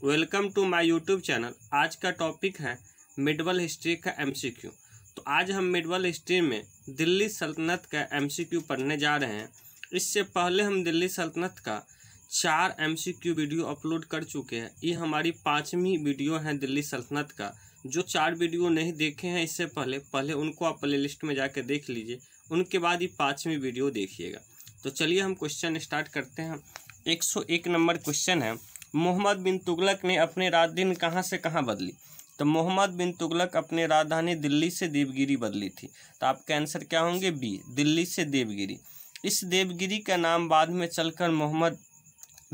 Welcome to my YouTube channel. आज का topic है मिडवल हिस्ट्री का एमसीक्यू। तो आज हम मिडवल हिस्ट्री में दिल्ली सल्तनत का एमसीक्यू पढ़ने जा रहे हैं। इससे पहले हम दिल्ली सल्तनत का 4 एमसीक्यू वीडियो अपलोड कर चुके हैं। ये हमारी 5वीं वीडियो है दिल्ली सल्तनत का। जो 4 वीडियो नहीं देखे हैं इससे पहले उनको आप प्ले लिस्ट में जाकर देख लीजिए, उनके बाद ये 5वीं वीडियो देखिएगा। तो चलिए हम क्वेश्चन स्टार्ट करते हैं। 101 नंबर क्वेश्चन है, मोहम्मद बिन तुगलक ने अपने राजधानी कहाँ से कहाँ बदली? तो मोहम्मद बिन तुगलक अपने राजधानी दिल्ली से देवगिरी बदली थी। तो आपका आंसर क्या होंगे? बी, दिल्ली से देवगिरी। इस देवगिरी का नाम बाद में चलकर मोहम्मद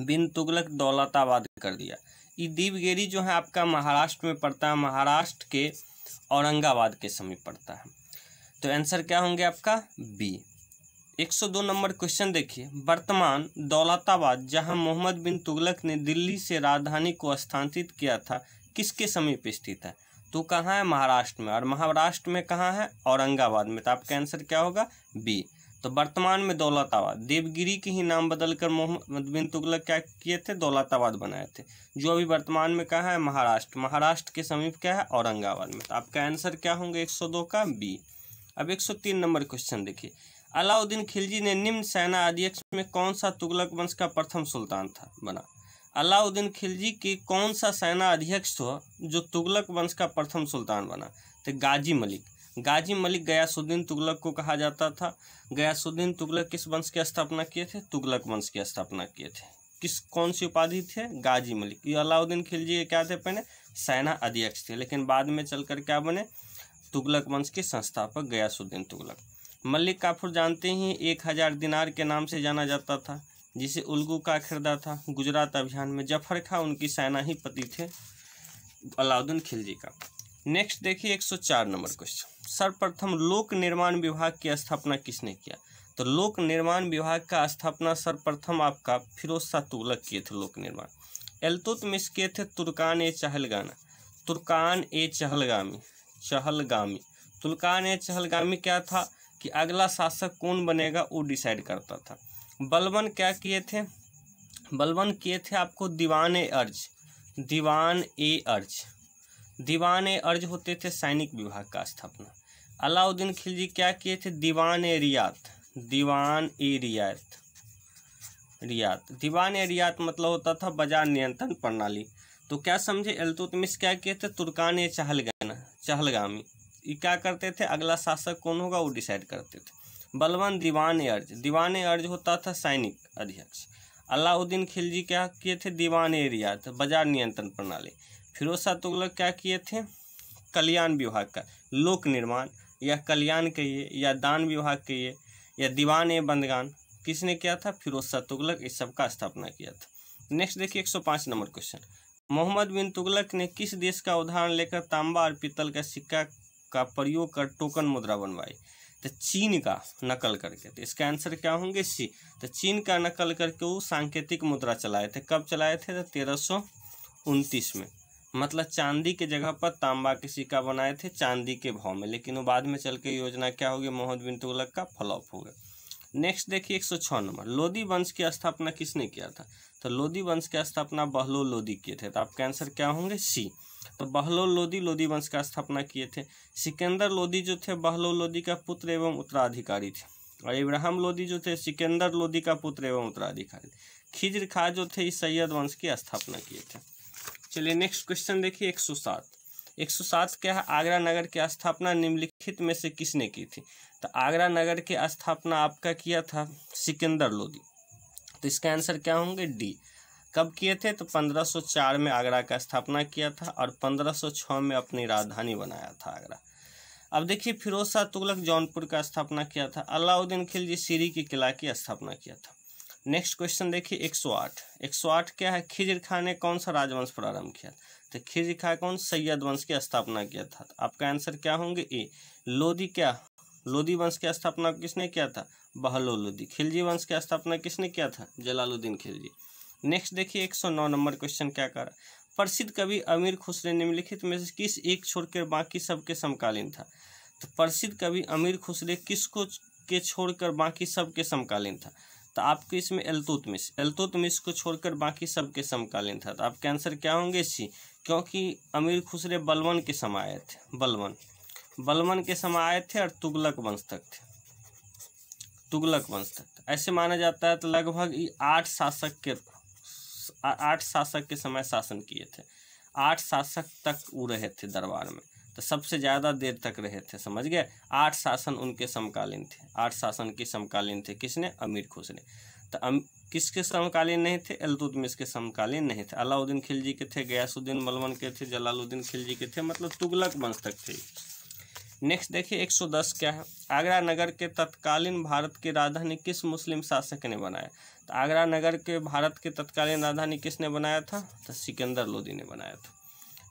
बिन तुगलक दौलताबाद कर दिया। ये देवगिरी जो है आपका महाराष्ट्र में पड़ता है, महाराष्ट्र के औरंगाबाद के समीप पड़ता है। तो आंसर क्या होंगे आपका? बी। 102 नंबर क्वेश्चन देखिए, वर्तमान दौलताबाद जहां मोहम्मद बिन तुगलक ने दिल्ली से राजधानी को स्थानांतरित किया था, किसके समीप स्थित है? तो कहाँ है? महाराष्ट्र में। और महाराष्ट्र में कहाँ है? औरंगाबाद में। तो आपका आंसर क्या होगा? बी। तो वर्तमान में दौलताबाद, देवगिरी के ही नाम बदलकर मोहम्मद बिन तुगलक क्या किए थे? दौलताबाद बनाए थे, जो अभी वर्तमान में कहाँ है? महाराष्ट्र। महाराष्ट्र के समीप क्या है? औरंगाबाद में। तो आपका आंसर क्या होंगे? 102 का बी। अब 103 नंबर क्वेश्चन देखिए, अलाउद्दीन खिलजी ने निम्न सेना अध्यक्ष में कौन सा तुगलक वंश का प्रथम सुल्तान था बना? अलाउद्दीन खिलजी के कौन सा सेना अध्यक्ष था जो तुगलक वंश का प्रथम सुल्तान बना? तो गाजी मलिक। गाजी मलिक गयासुद्दीन तुगलक को कहा जाता था। गयासुद्दीन तुगलक किस वंश की स्थापना किए थे? तुगलक वंश की स्थापना किए थे। कौन सी उपाधि थे? गाजी मलिक। ये अलाउद्दीन खिलजी के क्या थे? पहले सेना अध्यक्ष थे, लेकिन बाद में चलकर क्या बने? तुगलक वंश के संस्थापक गयासुद्दीन तुगलक। मलिक काफूर जानते ही 1000 दिनार के नाम से जाना जाता था, जिसे उल्गू का खिरदा था। गुजरात अभियान में जफर खां उनकी सेनापति थे अलाउद्दीन खिलजी का। नेक्स्ट देखिए 104 नंबर क्वेश्चन, सर्वप्रथम लोक निर्माण विभाग की स्थापना किसने किया? तो लोक निर्माण विभाग का स्थापना सर्वप्रथम आपका फिरोज शाह तुगलक किए थे। लोक निर्माण इल्तुतमिश किए थे तुर्कान ए चहलगामी। तुर्कान ए चहलगामी क्या था कि अगला शासक कौन बनेगा वो डिसाइड करता था। बलबन क्या किए थे? बलबन किए थे आपको दीवान ए अर्ज। दीवान ए अर्ज होते थे सैनिक विभाग का स्थापना। अलाउद्दीन खिलजी क्या किए थे? दीवान ए रियात मतलब होता था बाजार नियंत्रण प्रणाली। तो क्या समझे? इल्तुतमिश क्या किए थे? तुर्कान ए चहलगामी। ये क्या करते थे? अगला शासक कौन होगा वो डिसाइड करते थे। बलबन दीवान ए अर्ज होता था सैनिक अध्यक्ष। अलाउद्दीन खिलजी क्या किए थे? दीवान ए रियात, बाजार नियंत्रण प्रणाली। फिरोज शाह तुगलक क्या किए थे? कल्याण विभाग का, लोक निर्माण या कल्याण कहिए या दान विभाग कहिए या दीवान ए बंदगान, किसने किया था? फिरोज शाह तुगलक इस सब का स्थापना किया था। नेक्स्ट देखिए 105 नंबर क्वेश्चन, मोहम्मद बिन तुगलक ने किस देश का उदाहरण लेकर तांबा और पीतल का सिक्का का प्रयोग कर टोकन मुद्रा बनवाई? तो चीन का नकल करके। तो इसका आंसर क्या होंगे? सी। तो चीन का नकल करके वो सांकेतिक मुद्रा चलाए थे। कब चलाए थे? तो 1329 में। मतलब चांदी के जगह पर तांबा के सिक्का बनाए थे चांदी के भाव में, लेकिन वो बाद में चल के योजना क्या होगी? मोहम्मद बिन तुगलक का फ्लॉप हो गया। नेक्स्ट देखिए 106 नंबर, लोदी वंश की स्थापना किसने किया था? तो लोदी वंश की स्थापना बहलोल लोदी किए थे। तो आपका आंसर क्या होंगे? सी। तो बहलोल लोदी वंश का स्थापना किए थे। सिकंदर लोदी जो थे बहलोल लोदी का पुत्र एवं उत्तराधिकारी थे, और इब्राहिम लोदी जो थे सिकंदर लोदी का पुत्र एवं उत्तराधिकारी। खिज्र खां जो थे इस सैयद वंश की स्थापना किए थे। चलिए नेक्स्ट क्वेश्चन देखिए 107 क्या है? आगरा नगर की स्थापना निम्नलिखित में से किसने की थी? तो आगरा नगर की स्थापना आपका किया था सिकंदर लोदी। तो इसका आंसर क्या होंगे? डी। कब किए थे? तो 1504 में आगरा का स्थापना किया था और 1506 में अपनी राजधानी बनाया था आगरा। अब देखिए फिरोज शाह तुगलक जौनपुर का स्थापना किया था। अलाउद्दीन खिलजी सीरी की किला की स्थापना किया था। नेक्स्ट क्वेश्चन देखिए 108 क्या है? खिज्र खां ने कौन सा राजवंश प्रारंभ किया? तो खिज्र खां कौन? सैयद वंश की स्थापना किया था। तो आपका आंसर क्या होंगे? ए। लोदी वंश की स्थापना किसने किया था? बहलोल लोदी। खिलजी वंश की स्थापना किसने किया था? जलालुद्दीन खिलजी। नेक्स्ट देखिए 109 नंबर क्वेश्चन क्या कर रहा है? प्रसिद्ध कवि अमीर खुसरो निम्नलिखित में से किस एक छोड़कर बाकी सबके समकालीन था? तो प्रसिद्ध कवि अमीर खुसरो किसको के छोड़कर बाकी सबके समकालीन था? तो आपके इसमें इल्तुतमिश को छोड़कर बाकी सबके समकालीन था। तो आपके आंसर क्या होंगे? सी, क्योंकि अमीर खुसरे बलबन के समय आए थे, बलबन के समय आए थे और तुगलक वंश तक थे, तुगलक वंश तक। ऐसे माना जाता है तो लगभग 8 शासक के समय शासन किए थे, 8 शासक तक वो रहे थे दरबार में, तो सबसे ज़्यादा देर तक रहे थे, समझ गए। 8 शासन उनके समकालीन थे, 8 शासन के समकालीन थे। किसने? अमीर खुसरे। तो किसके समकालीन नहीं थे? इल्तुतमिश के समकालीन नहीं थे। अलाउद्दीन खिलजी के थे, गयासुद्दीन बलबन के थे, जलालुद्दीन खिलजी के थे, मतलब तुगलक वंश तक थे। नेक्स्ट देखिए 110 क्या है? आगरा नगर के तत्कालीन भारत की राजधानी किस मुस्लिम शासक ने बनाया? तो आगरा नगर के भारत के तत्कालीन राजधानी किसने बनाया था? तो सिकंदर लोदी ने बनाया था।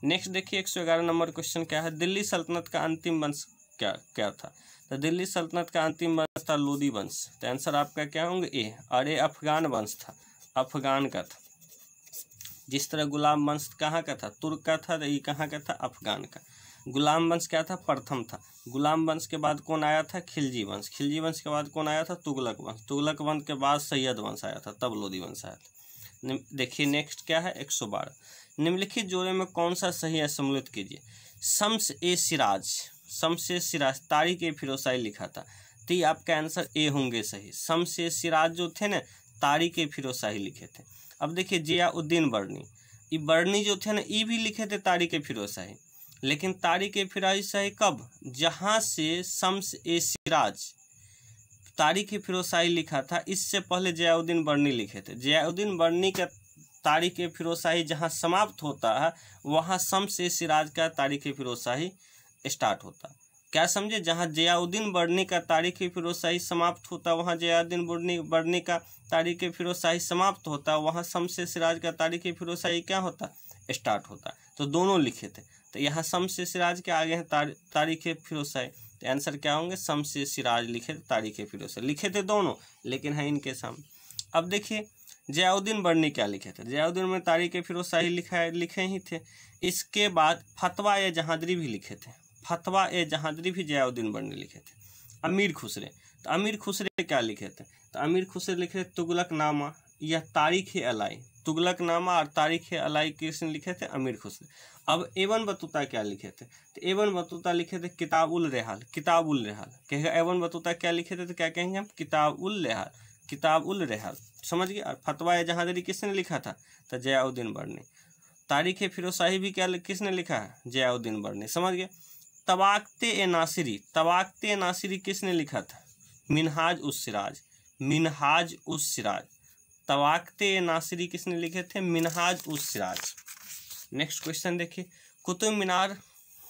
नेक्स्ट देखिए 111 नंबर क्वेश्चन क्या है? दिल्ली सल्तनत का अंतिम वंश क्या था? तो दिल्ली सल्तनत का अंतिम वंश था लोदी वंश। तो आंसर आपका क्या होंगे? ए। और ये अफगान वंश था, अफगान का था। जिस तरह गुलाम वंश कहाँ का था? तुर्क का था, तो ये कहाँ का था? अफगान का। गुलाम वंश क्या था? प्रथम था। गुलाम वंश के बाद कौन आया था? खिलजी वंश। खिलजी वंश के बाद कौन आया था? तुगलक वंश। तुगलक वंश के बाद सैयद वंश आया था, तब लोदी वंश आया था। देखिए नेक्स्ट क्या है? 112। निम्नलिखित जोड़े में कौन सा सही है? सम्मिलित कीजिए। शम्स ए सिराज तारिक ए फिरोजशाही लिखा था, तो ये आपका आंसर ए होंगे सही। शम्स ए सिराज जो थे ना, तारिक ए फिरोजशाही लिखे थे। अब देखिए जियाउद्दीन बर्नी, ये बर्नी जो थे ना, ये भी लिखे थे तारिक ए फिरोजशाही, लेकिन तारिक ए फिरोजशाही कब? जहाँ से शम्स ए सिराज तारिक ए फिरोजशाही लिखा था, इससे पहले जियाउद्दीन बर्नी लिखे थे। जियाउद्दीन बर्नी का तारिक ए फिरोजशाही जहाँ समाप्त होता है, वहाँ शम्स ए सिराज का तारिक ए फिरोजशाही स्टार्ट होता है। क्या समझे? जहाँ जियाउद्दीन बर्नी का तारिक ए फिरोजशाही समाप्त होता है, वहाँ जियाउद्दीन बर्नी का तारिक ए फिरोजशाही समाप्त होता है, वहाँ शम्स ए सिराज का तारिक ए फिरोजशाही क्या होता? स्टार्ट होता। तो दोनों लिखे थे। तो यहाँ शम्स ए सिराज के आगे हैं तारिक ए फिरोजशाही। तो आंसर क्या होंगे? शम्स ए सिराज लिखे थे, तारिक ए फिरोजशाही लिखे थे दोनों, लेकिन है इनके सामने। अब देखिए जियाउद्दीन बर्नी क्या लिखे थे? जियाउद्दीन में तारिक ए फिरोजशाही लिखे ही थे। इसके बाद फतवा ए जहांदरी भी लिखे थे, फतवा ए जहांदरी भी जियाउद्दीन बर्नी लिखे थे। अमीर खुसरे, तो अमीर खुसरे क्या लिखे थे? तो अमीर खुसरे लिखे तुगलकनामा या तारीख ए अलाई। तुगलकनामा और तारीख ए अलाई किसने लिखे थे? अमीर खुसरे। अब एवन बतूता क्या लिखे थे? तो एवन बतूता लिखे थे किताबुल रेहाल, किताबुल रेहाल कहेगा। एवन बतूता क्या लिखे थे? तो क्या कहेंगे हम? किताबुल रेहाल, किताबुल रेहाल, समझ गए। और फतवा ए जहांदरी किसने लिखा था? तो जियाउद्दीन बर्नी। तारीख ए फिरोजशाही भी क्या किसने लिखा है? जियाउद्दीन बर्नी, समझ गए। तबाक़ते ए नासिरी, तबाक़ते ए नासिरी किसने लिखा था? मिनहाज उस सिराज, मिनहाज उस सिराज। तबाक़ते ए नासिरी किसने लिखे थे? मिनहाज उस सिराज। नेक्स्ट क्वेश्चन देखिए, कुतुब मीनार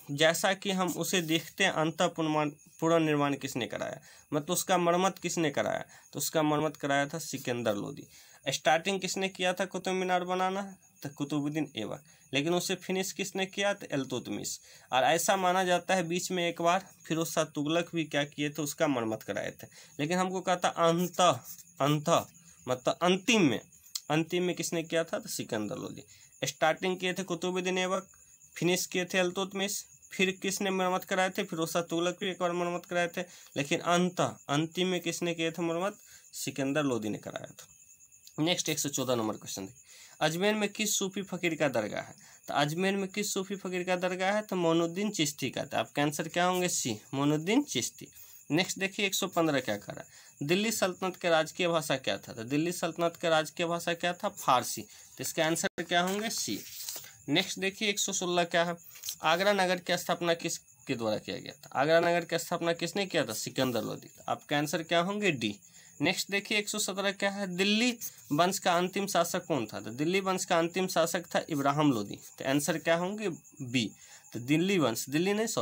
जैसा कि हम उसे देखते हैं अंतः पुनर्निर्माण किसने कराया? मतलब उसका मरम्मत किसने कराया? तो उसका मरम्मत कराया था सिकंदर लोदी। स्टार्टिंग किसने किया था कुतुब मीनार बनाना? तो कुतुबुद्दीन ऐबक। लेकिन उसे फिनिश किसने किया? तो इल्तुतमिश। और ऐसा माना जाता है बीच में एक बार फिरोज शाह तुगलक भी क्या किए थे? उसका मरम्मत कराए थे। लेकिन हमको कहता अंतः मतलब अंतिम में किसने किया था? तो सिकंदर लोदी। स्टार्टिंग किए थे कुतुबुद्दीन ऐबक, फिनिश किए थे इल्तुतमिश, फिर किसने मरम्मत कराए थे? फिरोज शाह तुगलक भी एक बार मरम्मत कराए थे। लेकिन अंतिम में किसने किए थे मरम्मत? सिकंदर लोदी ने कराया था। नेक्स्ट 114 नंबर क्वेश्चन देखिए, अजमेर में किस सूफी फकीर का दरगाह है? तो अजमेर में किस सूफी फकीर का दरगाह है? तो मोइनुद्दीन चिश्ती का। तो आपका आंसर क्या होंगे? सी, मोइनुद्दीन चिश्ती। नेक्स्ट देखिए 115 क्या कर रहा है? दिल्ली सल्तनत के राजकीय भाषा क्या था? तो दिल्ली सल्तनत का राजकीय भाषा क्या था? फारसी। तो इसके आंसर क्या होंगे? सी। नेक्स्ट देखिए 116 क्या है? आगरा नगर की स्थापना किसके द्वारा किया गया था? आगरा नगर की स्थापना किसने किया था? सिकंदर लोदी। आपका आंसर क्या होंगे? डी। नेक्स्ट देखिए 117 क्या है? दिल्ली वंश का अंतिम शासक कौन था? तो दिल्ली वंश का अंतिम शासक था इब्राहिम लोदी। तो आंसर क्या होंगे? बी। तो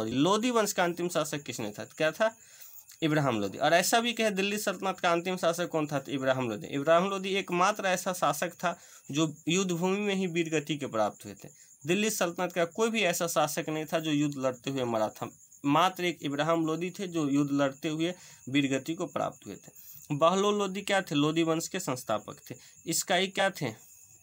लोदी वंश का अंतिम शासक किसने था? तो क्या था? इब्राहिम लोदी। और ऐसा भी कहे दिल्ली सल्तनत का अंतिम शासक कौन था? तो इब्राहिम लोदी। इब्राहिम लोदी एकमात्र ऐसा शासक था जो युद्ध भूमि में ही वीर गति के प्राप्त हुए थे। दिल्ली सल्तनत का कोई भी ऐसा शासक नहीं था जो युद्ध लड़ते हुए मरा था। मात्र एक इब्राहिम लोदी थे जो युद्ध लड़ते हुए वीर गति को प्राप्त हुए थे। बहलोल लोदी क्या थे? लोदी वंश के संस्थापक थे। इसका ही क्या थे?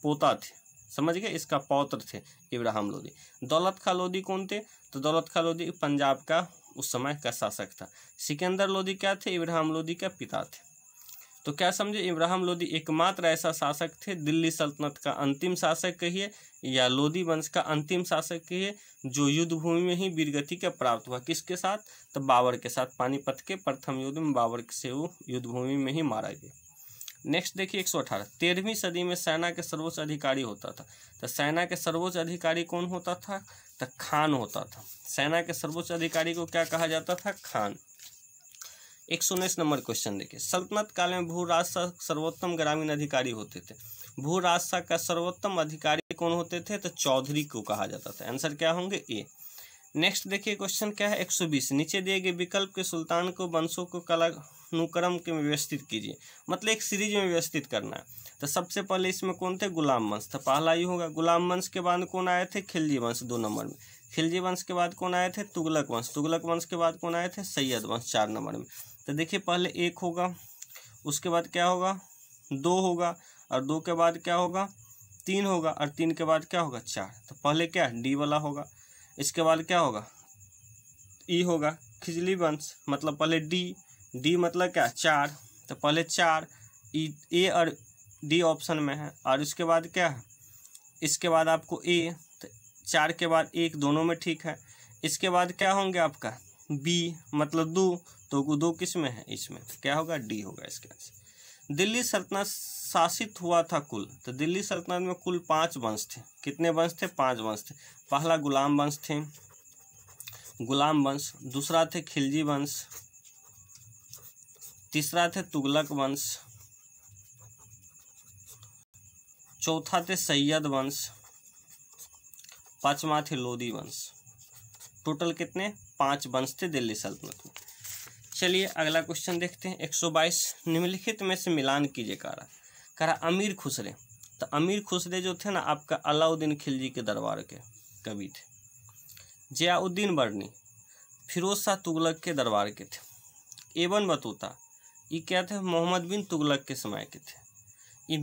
पोता थे, समझ गए। इसका पौत्र थे इब्राहिम लोदी। दौलत खां लोदी कौन थे? तो दौलत खां लोदी पंजाब का उस समय का शासक था। सिकंदर लोदी क्या थे? इब्राहिम लोदी का पिता थे। तो क्या समझे, इब्राहिम लोदी एकमात्र ऐसा शासक थे, दिल्ली सल्तनत का अंतिम शासक कहिए या लोदी वंश का अंतिम शासक कहिए, जो युद्ध भूमि में ही वीरगति का प्राप्त हुआ। किसके साथ, तो बाबर के साथ। पानीपत के प्रथम युद्ध में बाबर से वो युद्ध भूमि में ही मारा गया। नेक्स्ट देखिए 118, 13वीं सदी में सेना के सर्वोच्च अधिकारी होता था। तो सेना के सर्वोच्च अधिकारी कौन होता था, तो खान होता था। सेना के सर्वोच्च अधिकारी को क्या कहा जाता था, खान। 119 नंबर क्वेश्चन देखिए, सल्तनत काल में भू राजशाह सर्वोत्तम ग्रामीण अधिकारी होते थे। भू राजशाह का सर्वोत्तम अधिकारी कौन होते थे, तो चौधरी को कहा जाता था। आंसर क्या होंगे, ए। नेक्स्ट देखिए क्वेश्चन क्या है 120, नीचे दिए गए विकल्प के सुल्तान को वंशों को कालानुक्रम के में व्यवस्थित कीजिए। मतलब एक सीरीज में व्यवस्थित करना है। तो सबसे पहले इसमें कौन थे, गुलाम वंश। तो पहला ही होगा गुलाम वंश के बाद कौन आए थे, खिलजी वंश 2 नंबर में। खिलजी वंश के बाद कौन आए थे, तुगलक वंश। तुगलक वंश के बाद कौन आए थे, सैयद वंश 4 नंबर में। तो देखिए पहले 1 होगा, उसके बाद क्या होगा, 2 होगा, और 2 के बाद क्या होगा, 3 होगा, और 3 के बाद क्या होगा, 4। तो पहले क्या डी वाला होगा, इसके बाद क्या होगा, ई होगा। खिजली वंश मतलब पहले डी मतलब क्या, 4। तो पहले 4, ए और डी ऑप्शन में है, और इसके बाद क्या है, इसके बाद आपको ए। तो 4 के बाद 1 दोनों में ठीक है। इसके बाद क्या होंगे आपका, बी मतलब 2, तो 2 किस में है, इसमें। तो क्या होगा, डी होगा इसके आंसर। दिल्ली सल्तनत शासित हुआ था कुल, तो दिल्ली सल्तनत में कुल 5 वंश थे। कितने वंश थे, 5 वंश थे। पहला गुलाम वंश थे, गुलाम वंश। दूसरा थे खिलजी वंश। तीसरा थे तुगलक वंश। चौथा थे सैयद वंश। पांचवा थे लोदी वंश। टोटल कितने, 5 वंश थे दिल्ली सल्तनत में। चलिए अगला क्वेश्चन देखते हैं 122, निम्नलिखित में से मिलान कीजिए। करा अमीर खुसरे। तो अमीर खुसरे जो थे ना आपका अलाउद्दीन खिलजी के दरबार के कवि थे। जियाउद्दीन बर्नी फिरोज शाह तुगलक के दरबार के थे। एबन बतूता ये क्या थे, मोहम्मद बिन तुगलक के समय के थे। ये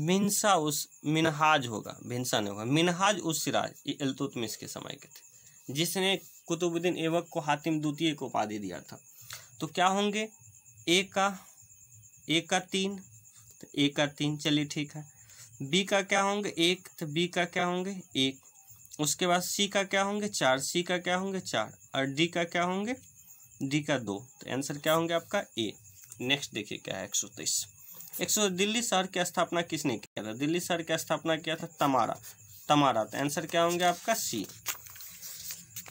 मिनहाज होगा, भिनसा नहीं होगा, मिनहाज उस सिराज, ये इल्तुतमिश के समय के थे, जिसने कुतुबुद्दीन ऐबक को हातिम द्वितीय को उपाधि दिया था। तो क्या होंगे, ए का 3, तो ए का 3, चलिए ठीक है। बी का क्या होंगे, 1, तो बी का क्या होंगे, 1। उसके बाद सी का क्या होंगे, 4, सी का क्या होंगे, 4, और डी का क्या होंगे, डी का 2। तो आंसर क्या होंगे आपका, ए। नेक्स्ट देखिए क्या है 123, दिल्ली शहर की स्थापना किसने किया था। दिल्ली शहर की स्थापना किया था तमारा। तो आंसर क्या होंगे आपका, सी।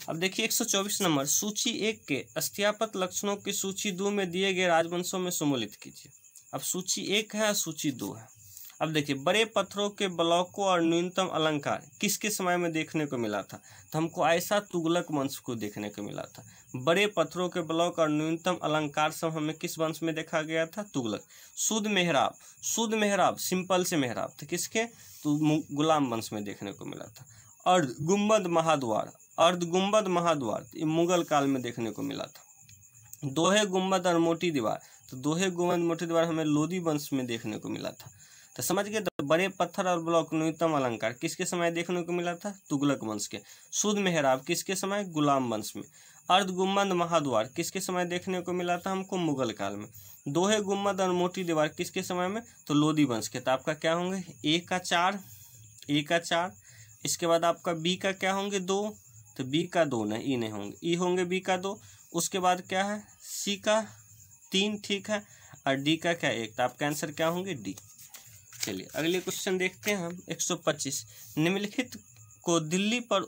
अब देखिए 124 नंबर, सूची 1 के अस्थियापत लक्षणों की सूची 2 में दिए गए राजवंशों में सम्मिलित कीजिए। अब सूची 1 है, सूची 2 है। अब देखिए बड़े पत्थरों के ब्लॉकों और न्यूनतम अलंकार किसके समय में देखने को मिला था। तो हमको ऐसा तुगलक वंश को देखने को मिला था। बड़े पत्थरों के ब्लॉक और न्यूनतम अलंकार सब हमें किस वंश में देखा गया था, तुगलक। शुद्ध मेहराब सिंपल से मेहराब थे किसके, तो गुलाम वंश में देखने को मिला था। अर्ध गुंबद महाद्वार ये मुगल काल में देखने को मिला था। दोहे गुंबद और मोटी दीवार, तो दोहे गुंबद मोटी दीवार हमें लोदी वंश में देखने को मिला था। तो समझ गए, तो बड़े पत्थर और ब्लॉक न्यूनतम अलंकार किसके समय देखने को मिला था, तुगलक वंश के। शुद्ध मेहराब किसके समय, गुलाम वंश में। अर्ध गुंबद महाद्वार किसके समय देखने को मिला था हमको, मुगल काल में। दोहे गुंबद और मोटी दीवार किसके समय में, तो लोदी वंश के। तो आपका क्या होंगे, ए का 4। इसके बाद आपका बी का क्या होंगे, 2, तो बी का 2 नहीं, ई नहीं होंगे, ई होंगे बी का 2। उसके बाद क्या है, सी का 3, ठीक है, और डी का क्या 1। तो आपका आंसर क्या होंगे, डी। चलिए अगले क्वेश्चन देखते हैं हम 125, निम्नलिखित को दिल्ली पर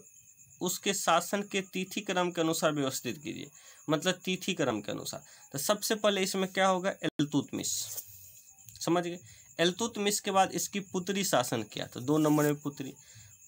उसके शासन के तिथि क्रम के अनुसार व्यवस्थित कीजिए। मतलब तिथि क्रम के अनुसार। तो सबसे पहले इसमें क्या होगा, इल्तुतमिश, समझ गए। इल्तुतमिश के बाद इसकी पुत्री शासन किया, तो 2 नंबर में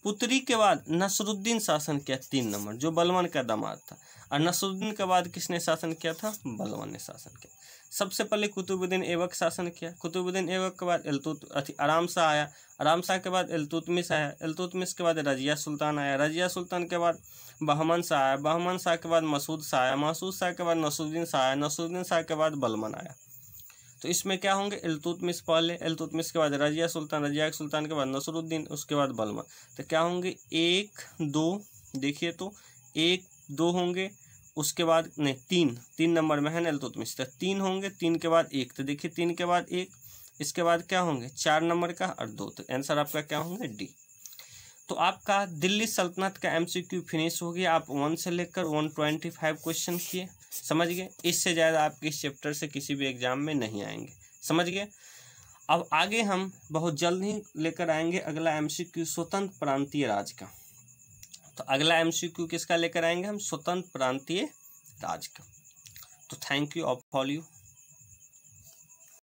पुत्री के बाद नसरुद्दीन शासन किया 3 नंबर, जो बलवन का दामाद था। और नसरुद्दीन के बाद किसने शासन किया था, बलवन ने शासन किया। सबसे पहले कुतुबुद्दीन ऐबक शासन किया। कुतुबुद्दीन ऐबक के बाद आराम शाह आया। आराम शाह के बाद इल्तुतमिश आया। इल्तुतमिश के बाद रजिया सुल्तान आया। रजिया सुल्तान के बाद बहमन शाह आया। बहमन शाह के बाद मसूद शाह आया। मसूद शाह के बाद नसरुद्दीन शाह आया। नसरुद्दीन शाह के बाद बलमन आया। तो इसमें क्या होंगे, इल्तुतमिश पहले, इल्तुतमिश के बाद रजिया सुल्तान, रजिया सुल्तान के बाद नसरुद्दीन, उसके बाद बलमन। तो क्या होंगे, 1 2, देखिए तो 1 2 होंगे। उसके बाद नहीं, 3 नंबर में है ना इल्तुतमिश, तो 3 होंगे। 3 के बाद 1, तो देखिए 3 के बाद 1, इसके बाद क्या होंगे 4 नंबर का और 2, तो आंसर आपका क्या होंगे डी। तो आपका दिल्ली सल्तनत का एमसीक्यू फिनिश हो गया। आप 1 से लेकर 125 क्वेश्चन किए, समझ गए। इससे ज़्यादा आपके इस चैप्टर से किसी भी एग्जाम में नहीं आएंगे, समझ गए। अब आगे हम बहुत जल्द ही लेकर आएंगे अगला एमसीक्यू स्वतंत्र प्रांतीय राज का। तो अगला एमसीक्यू किसका लेकर आएंगे हम, स्वतंत्र प्रांतीय राज का। तो थैंक यू ऑल यू।